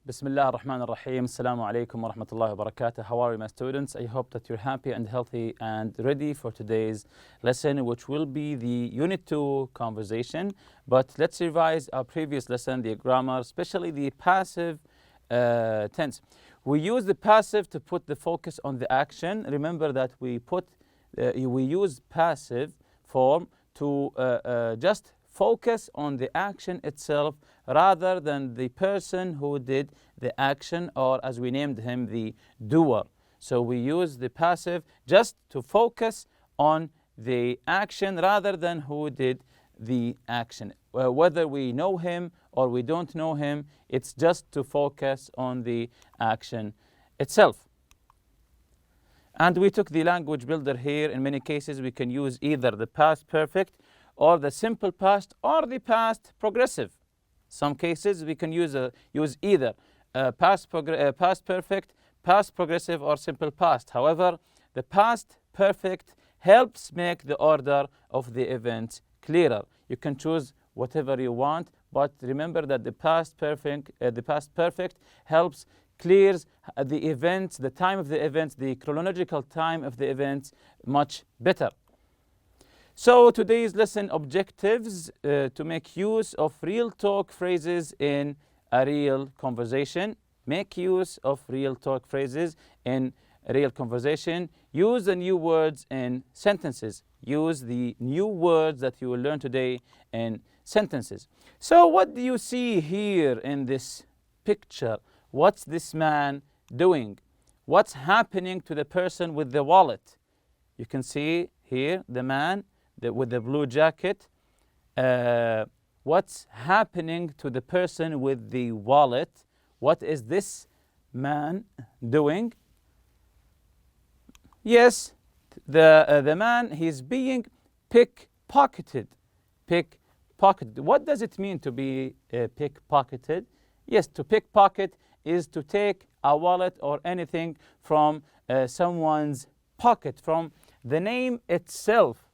Bismillah ar-Rahman ar-Rahim. Assalamu alaikum wa rahmatullahi wa barakatuh. How are you, my students? I hope that you're happy and healthy and ready for today's lesson, which will be the Unit 2 conversation. But let's revise our previous lesson, the grammar, especially the passive tense. We use the passive to put the focus on the action. Remember that we use passive form to just focus on the action itself rather than the person who did the action, or as we named him, the doer. So we use the passive just to focus on the action rather than who did the action. Whether we know him or we don't know him, it's just to focus on the action itself. And we took the language builder here. In many cases, we can use either the past perfect or the simple past or the past progressive. Some cases we can use either past perfect, past progressive, or simple past. However, the past perfect helps make the order of the events clearer. You can choose whatever you want, but remember that the past perfect helps clears the events, the time of the events, the chronological time of the events much better. So today's lesson objectives to make use of real talk phrases in a real conversation. Make use of real talk phrases in a real conversation. Use the new words in sentences. Use the new words that you will learn today in sentences. So what do you see here in this picture? What's this man doing? What's happening to the person with the wallet? You can see here the man with the blue jacket. What's happening to the person with the wallet? What is this man doing? Yes, the man, he's being pickpocketed. Pickpocketed. What does it mean to be pickpocketed? Yes, to pickpocket is to take a wallet or anything from someone's pocket. From the name itself,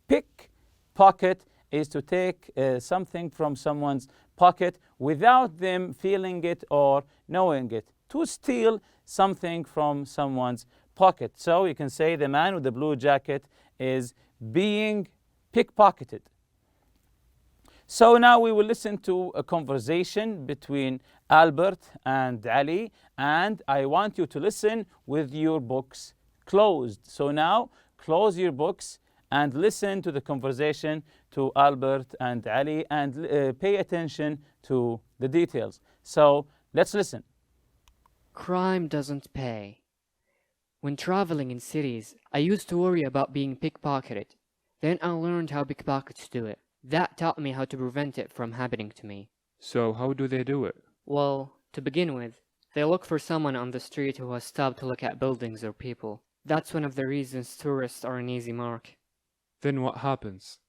pickpocket is to take something from someone's pocket without them feeling it or knowing it. To steal something from someone's pocket. So you can say the man with the blue jacket is being pickpocketed. So now we will listen to a conversation between Albert and Ali, and I want you to listen with your books closed. So now close your books and listen to the conversation to Albert and Ali, and pay attention to the details. So let's listen. Crime doesn't pay. When traveling in cities, I used to worry about being pickpocketed. Then I learned how pickpockets do it. That taught me how to prevent it from happening to me. So how do they do it? Well, to begin with, they look for someone on the street who has stopped to look at buildings or people. That's one of the reasons tourists are an easy mark. Then what happens?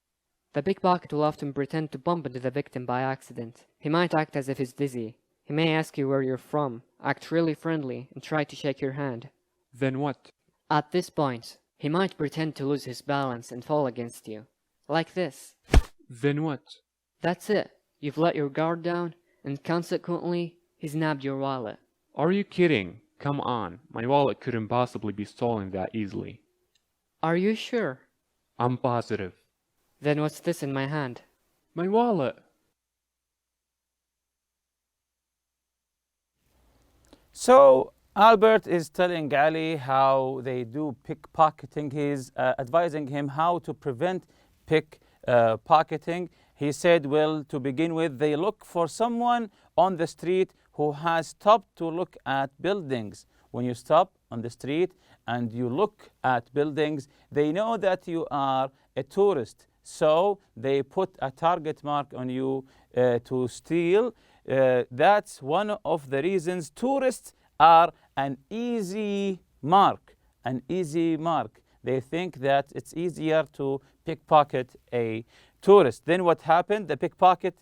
The pickpocket will often pretend to bump into the victim by accident. He might act as if he's dizzy. He may ask you where you're from, act really friendly, and try to shake your hand. Then what? At this point, he might pretend to lose his balance and fall against you. Like this. Then what? That's it. You've let your guard down, and consequently, he's nabbed your wallet. Are you kidding? Come on, my wallet couldn't possibly be stolen that easily. Are you sure? I'm positive. Then what's this in my hand? My wallet. So Albert is telling Ali how they do pickpocketing. He's advising him how to prevent pickpocketing. He said, well, to begin with, they look for someone on the street who has stopped to look at buildings. When you stop on the street and you look at buildings, they know that you are a tourist. So they put a target mark on you to steal. That's one of the reasons tourists are an easy mark. An easy mark. They think that it's easier to pickpocket a tourist. Then what happened? The pickpocket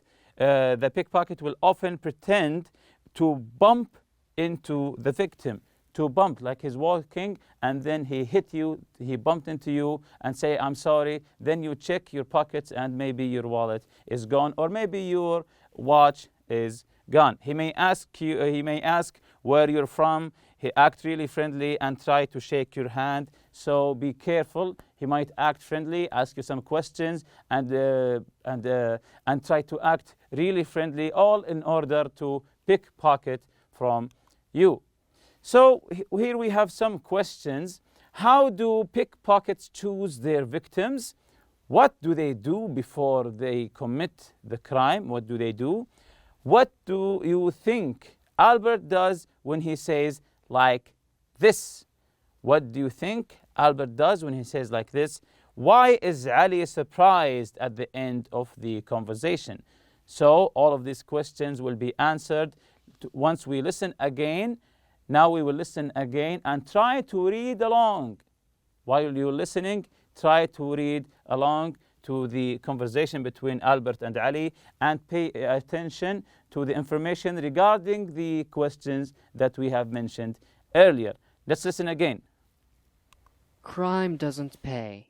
will often pretend to bump into the victim. To bump, like he's walking and then he hit you, he bumped into you and say, I'm sorry. Then you check your pockets and maybe your wallet is gone, or maybe your watch is gone. He may ask you, he may ask where you're from. He act really friendly and try to shake your hand. So be careful. He might act friendly, ask you some questions, and try to act really friendly, all in order to pickpocket from you. So here we have some questions. How do pickpockets choose their victims? What do they do before they commit the crime? What do they do? What do you think Albert does when he says like this? What do you think Albert does when he says like this? Why is Ali surprised at the end of the conversation? So all of these questions will be answered once we listen again. Now we will listen again and try to read along. While you're listening, try to read along to the conversation between Albert and Ali and pay attention to the information regarding the questions that we have mentioned earlier. Let's listen again. Crime doesn't pay.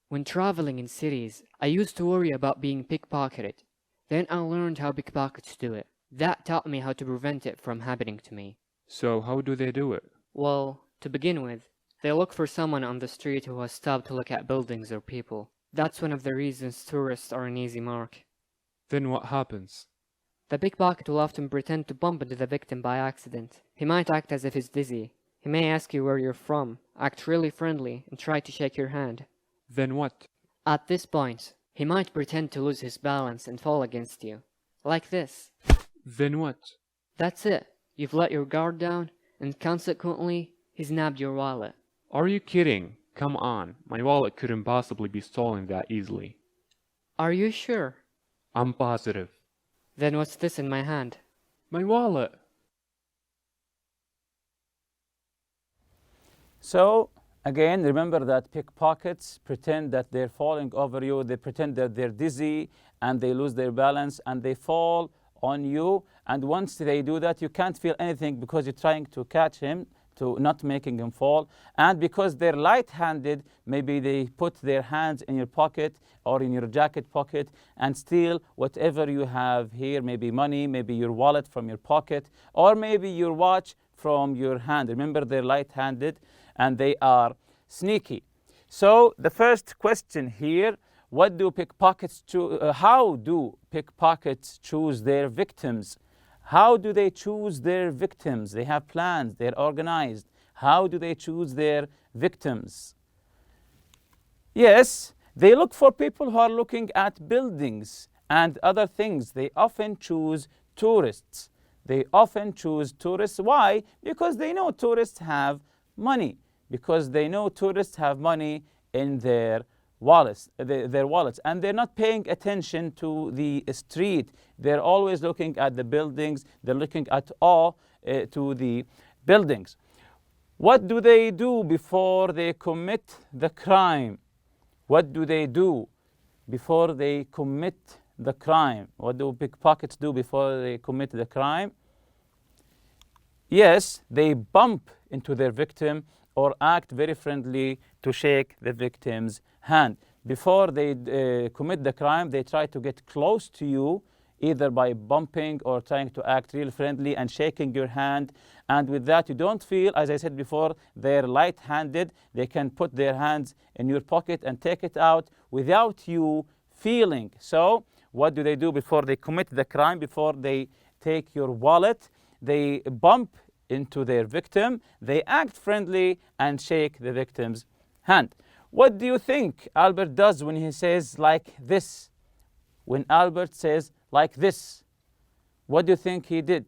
When traveling in cities, I used to worry about being pickpocketed. Then I learned how pickpockets do it. That taught me how to prevent it from happening to me. So how do they do it? Well, to begin with, they look for someone on the street who has stopped to look at buildings or people. That's one of the reasons tourists are an easy mark. Then what happens? The pickpocket will often pretend to bump into the victim by accident. He might act as if he's dizzy. He may ask you where you're from, act really friendly, and try to shake your hand. Then what? At this point, he might pretend to lose his balance and fall against you. Like this. Then what? That's it. You've let your guard down, and consequently, he's nabbed your wallet. Are you kidding? Come on, my wallet couldn't possibly be stolen that easily. Are you sure? I'm positive. Then what's this in my hand? My wallet! So, again, remember that pickpockets pretend that they're falling over you. They pretend that they're dizzy and they lose their balance and they fall on you. And once they do that, you can't feel anything because you're trying to catch him, to not making him fall. And because they're light-handed, maybe they put their hands in your pocket or in your jacket pocket and steal whatever you have here, maybe money, maybe your wallet from your pocket, or maybe your watch from your hand. Remember, they're light-handed and they are sneaky. So the first question here, what do pickpockets how do pickpockets choose their victims? How do they choose their victims? They have plans, they're organized. How do they choose their victims? Yes, they look for people who are looking at buildings and other things. They often choose tourists. They often choose tourists. Why? Because they know tourists have money. Because they know tourists have money in their wallets, and they're not paying attention to the street. They're always looking at the buildings. They're looking at all to the buildings. What do they do before they commit the crime? What do they do before they commit the crime? What do pickpockets do before they commit the crime? Yes, they bump into their victim or act very friendly to shake the victim's hand. Before they commit the crime, they try to get close to you, either by bumping or trying to act real friendly and shaking your hand. And with that, you don't feel, as I said before, they're light-handed. They can put their hands in your pocket and take it out without you feeling. So what do they do before they commit the crime? Before they take your wallet, they bump into their victim, they act friendly and shake the victim's hand. What do you think Albert does when he says like this? When Albert says like this, what do you think he did?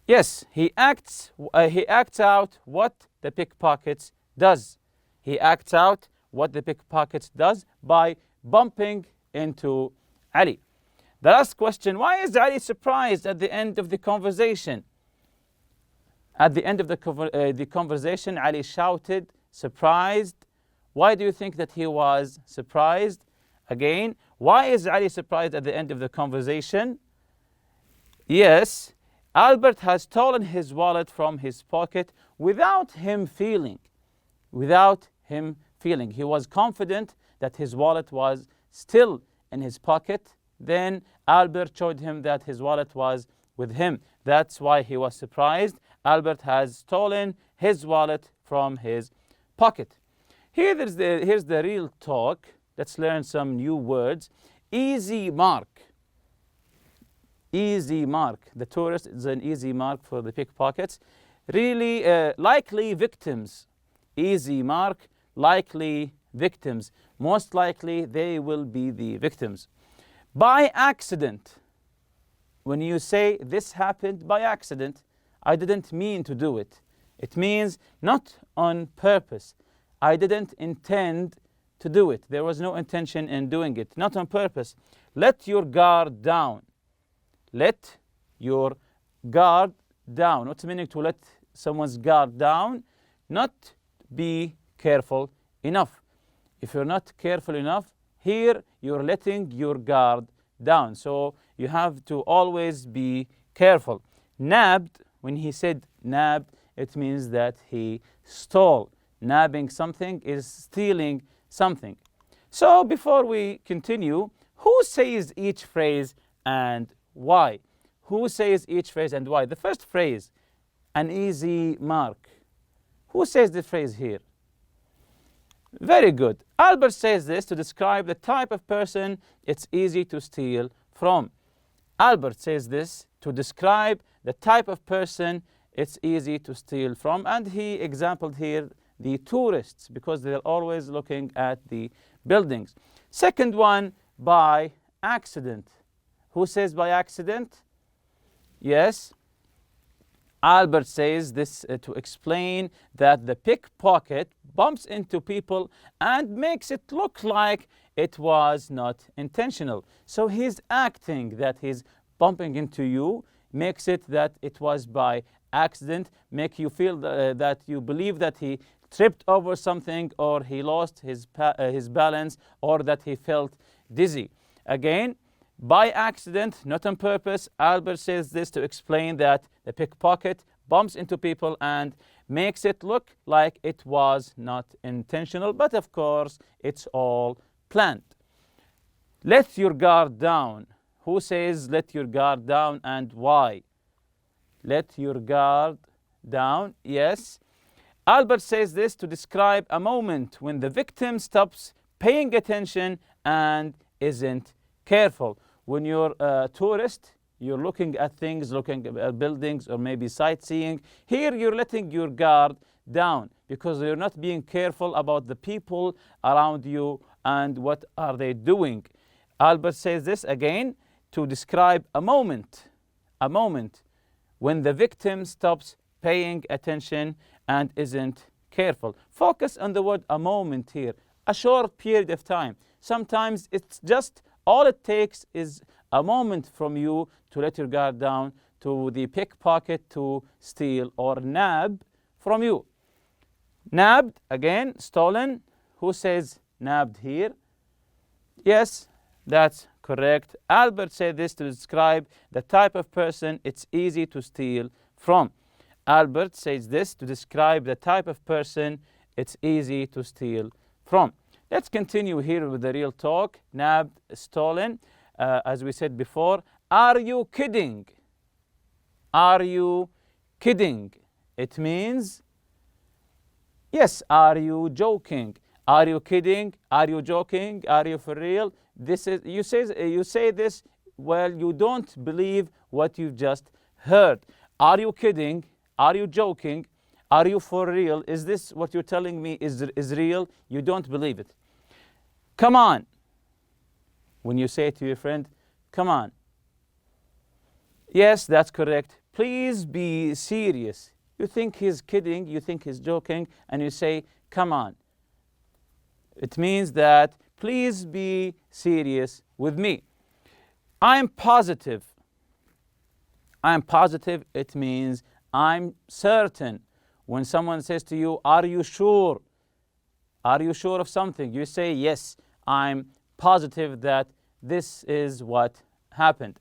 Yes, he acts out what the pickpockets does. He acts out what the pickpockets does by bumping into Ali. The last question, why is Ali surprised at the end of the conversation? At the end of the conversation, Ali shouted, surprised. Why do you think that he was surprised? Again, why is Ali surprised at the end of the conversation? Yes, Albert has stolen his wallet from his pocket without him feeling. Without him feeling. He was confident that his wallet was still in his pocket. Then Albert showed him that his wallet was with him. That's why he was surprised. Albert has stolen his wallet from his pocket. Here's the real talk. Let's learn some new words. Easy mark. Easy mark. The tourist is an easy mark for the pickpockets. Really likely victims. Easy mark, likely victims. Most likely they will be the victims. By accident. When you say this happened by accident, I didn't mean to do it. It means not on purpose. I didn't intend to do it. There was no intention in doing it. Not on purpose. Let your guard down. Let your guard down. What's the meaning to let someone's guard down? Not be careful enough. If you're not careful enough, here you're letting your guard down. So you have to always be careful. Nabbed, when he said nabbed, it means that he stole. Nabbing something is stealing something. So before we continue, who says each phrase and why? Who says each phrase and why? The first phrase, an easy mark. Who says the phrase here? Very good. Albert says this to describe the type of person it's easy to steal from. Albert says this to describe the type of person it's easy to steal from. And he exampled here the tourists because they're always looking at the buildings. Second one, by accident. Who says by accident? Yes. Albert says this to explain that the pickpocket bumps into people and makes it look like it was not intentional. So he's acting that he's bumping into you, makes it that it was by accident, make you feel that you believe that he tripped over something or he lost his balance or that he felt dizzy. Again, by accident, not on purpose. Albert says this to explain that the pickpocket bumps into people and makes it look like it was not intentional, but of course, it's all planned. Let your guard down. Who says let your guard down and why? Let your guard down, yes. Albert says this to describe a moment when the victim stops paying attention and isn't careful. When you're a tourist, you're looking at things, looking at buildings or maybe sightseeing. Here you're letting your guard down because you're not being careful about the people around you and what are they doing. Albert says this again to describe a moment when the victim stops paying attention and isn't careful. Focus on the word a moment here, a short period of time. Sometimes it's just all it takes is a moment from you to let your guard down, to the pickpocket to steal or nab from you. Nabbed, again, stolen. Who says nabbed here? Yes, that's correct. Albert said this to describe the type of person it's easy to steal from. Albert says this to describe the type of person it's easy to steal from. Let's continue here with the real talk. Nabbed, stolen. As we said before, are you kidding? Are you kidding? It means, yes, are you joking? Are you kidding? Are you joking? Are you for real? This is you say this well, you don't believe what you've just heard. Are you kidding? Are you joking? Are you for real? Is this what you're telling me is real? You don't believe it. Come on. When you say to your friend, come on. Yes, that's correct. Please be serious. You think he's kidding, you think he's joking, and you say, come on. It means that please be serious with me. I'm positive. I'm positive, it means I'm certain. When someone says to you, are you sure? Are you sure of something? You say, yes, I'm positive that this is what happened.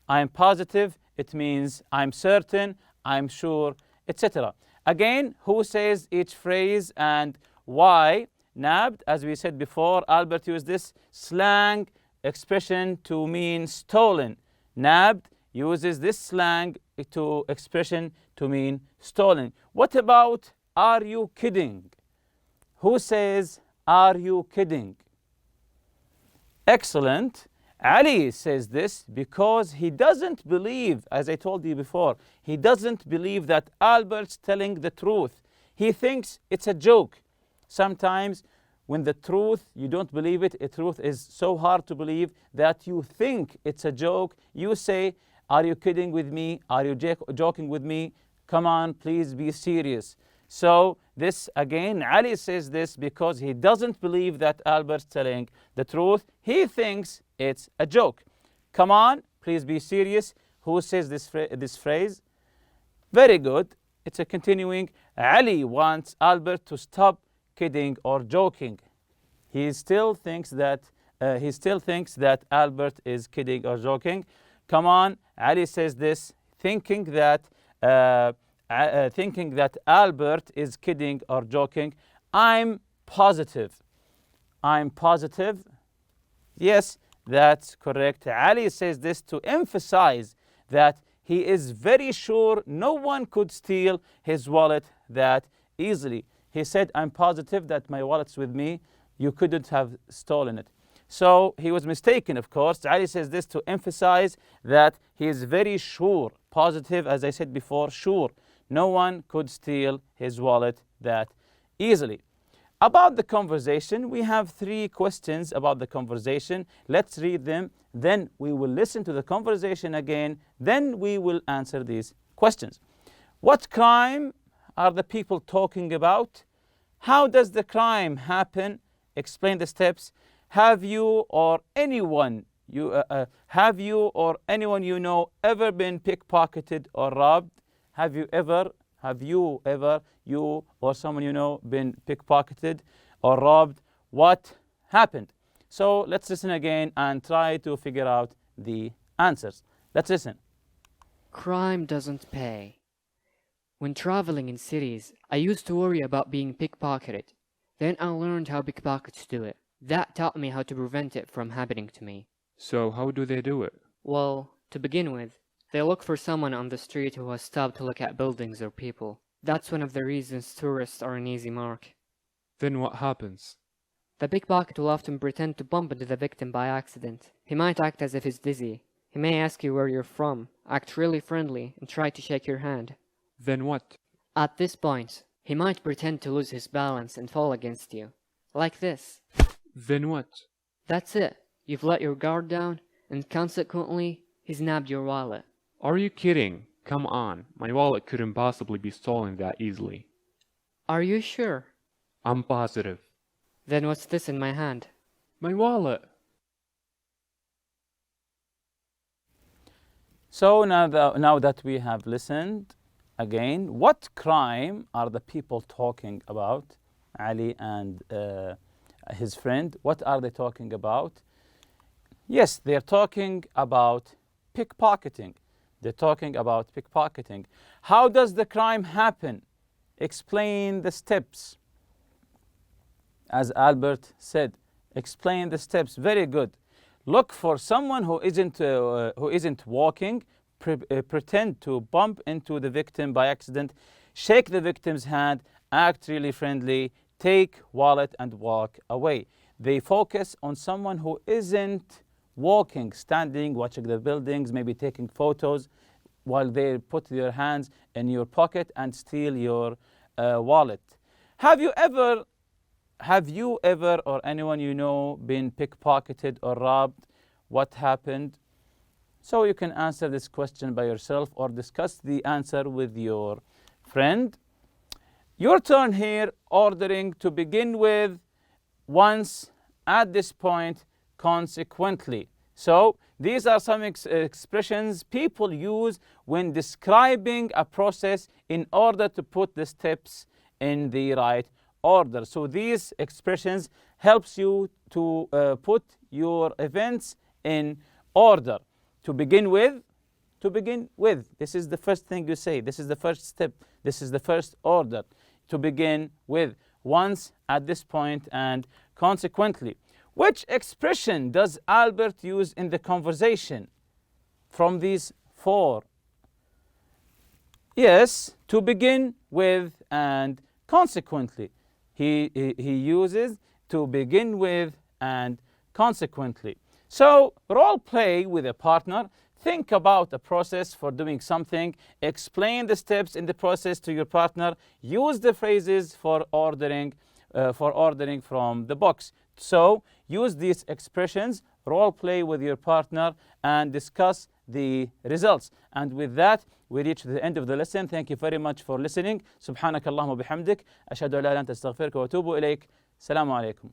I'm positive, it means I'm certain, I'm sure, etc. Again, who says each phrase and why? Nabbed, as we said before, Albert used this slang expression to mean stolen. Nabbed uses this slang expression to mean stolen. What about are you kidding? Who says are you kidding? Excellent. Ali says this because he doesn't believe, as I told you before, he doesn't believe that Albert's telling the truth. He thinks it's a joke. Sometimes when the truth, you don't believe it, a truth is so hard to believe that you think it's a joke. You say, are you kidding with me? Are you joking with me? Come on, please be serious. So this again, Ali says this because he doesn't believe that Albert's telling the truth. He thinks it's a joke. Come on, please be serious. Who says this phrase? Very good. It's a continuing. Ali wants Albert to stop kidding or joking. He still thinks that Albert is kidding or joking. Come on, Ali says this, thinking that Albert is kidding or joking. I'm positive. I'm positive. Yes, that's correct. Ali says this to emphasize that he is very sure no one could steal his wallet that easily. He said, I'm positive that my wallet's with me. You couldn't have stolen it. So he was mistaken, of course. Ali says this to emphasize that he is very sure, positive, as I said before, sure. No one could steal his wallet that easily. About the conversation, we have 3 questions about the conversation. Let's read them. Then we will listen to the conversation again. Then we will answer these questions. What crime are the people talking about? How does the crime happen? Explain the steps. Have you or anyone you know ever been pickpocketed or robbed? Have you ever, you or someone you know, been pickpocketed or robbed? What happened? So let's listen again and try to figure out the answers. Let's listen. Crime doesn't pay. When traveling in cities, I used to worry about being pickpocketed. Then I learned how pickpockets do it. That taught me how to prevent it from happening to me. So how do they do it? Well, to begin with, they look for someone on the street who has stopped to look at buildings or people. That's one of the reasons tourists are an easy mark. Then what happens? The pickpocket will often pretend to bump into the victim by accident. He might act as if he's dizzy. He may ask you where you're from, act really friendly, and try to shake your hand. Then what? At this point, he might pretend to lose his balance and fall against you. Like this. Then what? That's it. You've let your guard down, and consequently, he's nabbed your wallet. Are you kidding? Come on, my wallet couldn't possibly be stolen that easily. Are you sure? I'm positive. Then what's this in my hand? My wallet. So now that we have listened again, what crime are the people talking about? Ali and his friend, what are they talking about? Yes, they're talking about pickpocketing. They're talking about pickpocketing. How does the crime happen? Explain the steps. As Albert said, explain the steps. Very good. Look for someone who isn't walking. Pretend to bump into the victim by accident. Shake the victim's hand. Act really friendly. Take wallet and walk away. They focus on someone who isn't walking, standing, watching the buildings, maybe taking photos, while they put their hands in your pocket and steal your wallet. Have you ever, or anyone you know, been pickpocketed or robbed? What happened? So you can answer this question by yourself or discuss the answer with your friend. Your turn here, ordering to begin with, once, at this point, consequently. So these are some expressions people use when describing a process in order to put the steps in the right order. So these expressions helps you to put your events in order. To begin with. This is the first thing you say. This is the first step. This is the first order. To begin with. Once, at this point, and consequently. Which expression does Albert use in the conversation from these four? Yes, to begin with and consequently. He uses to begin with and consequently. So role play with a partner. Think about a process for doing something. Explain the steps in the process to your partner. Use the phrases for ordering from the box. So use these expressions, role play with your partner, and discuss the results. And with that, we reach the end of the lesson. Thank you very much for listening. سبحانك اللهم وبحمدك أشهد أن لا إله إلا أنت أستغفرك وأتوب إليك. السلام عليكم.